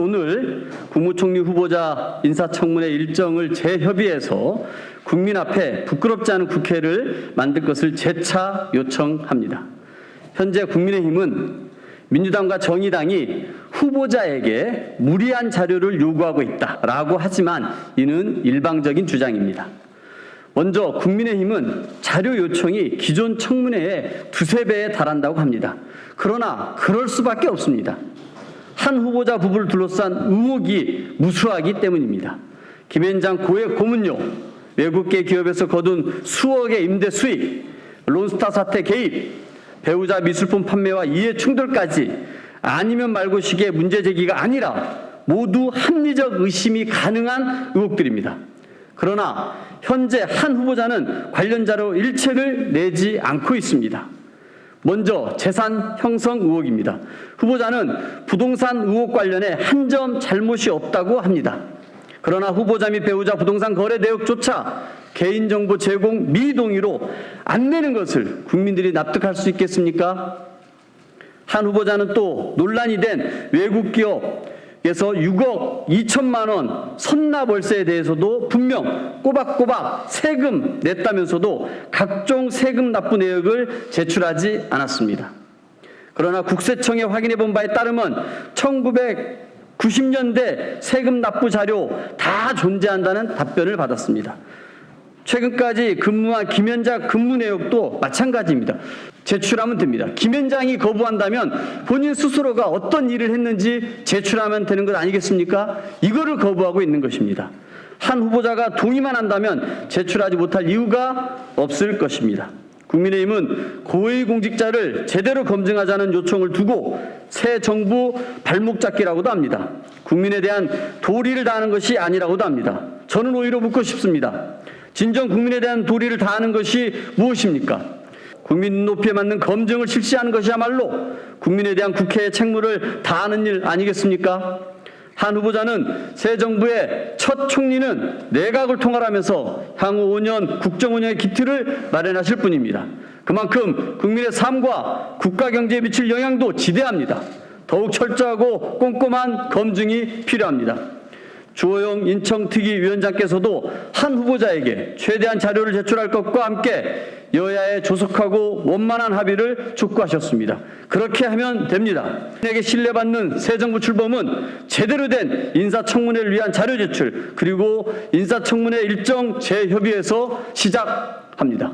오늘 국무총리 후보자 인사청문회 일정을 재협의해서 국민 앞에 부끄럽지 않은 국회를 만들 것을 재차 요청합니다. 현재 국민의힘은 민주당과 정의당이 후보자에게 무리한 자료를 요구하고 있다라고 하지만 이는 일방적인 주장입니다. 먼저 국민의힘은 자료 요청이 기존 청문회의 두세 배에 달한다고 합니다. 그러나 그럴 수밖에 없습니다. 한 후보자 부부를 둘러싼 의혹이 무수하기 때문입니다. 김앤장 고액 고문료, 외국계 기업에서 거둔 수억의 임대 수익, 론스타 사태 개입, 배우자 미술품 판매와 이해 충돌까지 아니면 말고식의 문제 제기가 아니라 모두 합리적 의심이 가능한 의혹들입니다. 그러나 현재 한 후보자는 관련 자료 일체를 내지 않고 있습니다. 먼저 재산 형성 의혹입니다. 후보자는 부동산 의혹 관련해 한 점 잘못이 없다고 합니다. 그러나 후보자 및 배우자 부동산 거래 내역조차 개인정보 제공 미동의로 안 내는 것을 국민들이 납득할 수 있겠습니까? 한 후보자는 또 논란이 된 외국 기업에서 6억 2천만 원 선납 월세에 대해서도 분명 꼬박꼬박 세금 냈다면서도 각종 세금 납부 내역을 제출하지 않았습니다. 그러나 국세청에 확인해 본 바에 따르면 1990년대 세금 납부 자료 다 존재한다는 답변을 받았습니다. 최근까지 근무한 김앤장 근무 내역도 마찬가지입니다. 제출하면 됩니다. 김앤장이 거부한다면 본인 스스로가 어떤 일을 했는지 제출하면 되는 것 아니겠습니까? 이거를 거부하고 있는 것입니다. 한 후보자가 동의만 한다면 제출하지 못할 이유가 없을 것입니다. 국민의힘은 고위공직자를 제대로 검증하자는 요청을 두고 새 정부 발목 잡기라고도 합니다. 국민에 대한 도리를 다하는 것이 아니라고도 합니다. 저는 오히려 묻고 싶습니다. 진정 국민에 대한 도리를 다하는 것이 무엇입니까? 국민 눈높이에 맞는 검증을 실시하는 것이야말로 국민에 대한 국회의 책무를 다하는 일 아니겠습니까? 한 후보자는 새 정부의 첫 총리는 내각을 통할하면서 향후 5년 국정 운영의 기틀을 마련하실 분입니다. 그만큼 국민의 삶과 국가 경제에 미칠 영향도 지대합니다. 더욱 철저하고 꼼꼼한 검증이 필요합니다. 주호영 인청특위위원장께서도 한 후보자에게 최대한 자료를 제출할 것과 함께 여야의 조속하고 원만한 합의를 촉구하셨습니다. 그렇게 하면 됩니다. 국민에게 신뢰받는 새 정부 출범은 제대로 된 인사청문회를 위한 자료 제출 그리고 인사청문회 일정 재협의에서 시작합니다.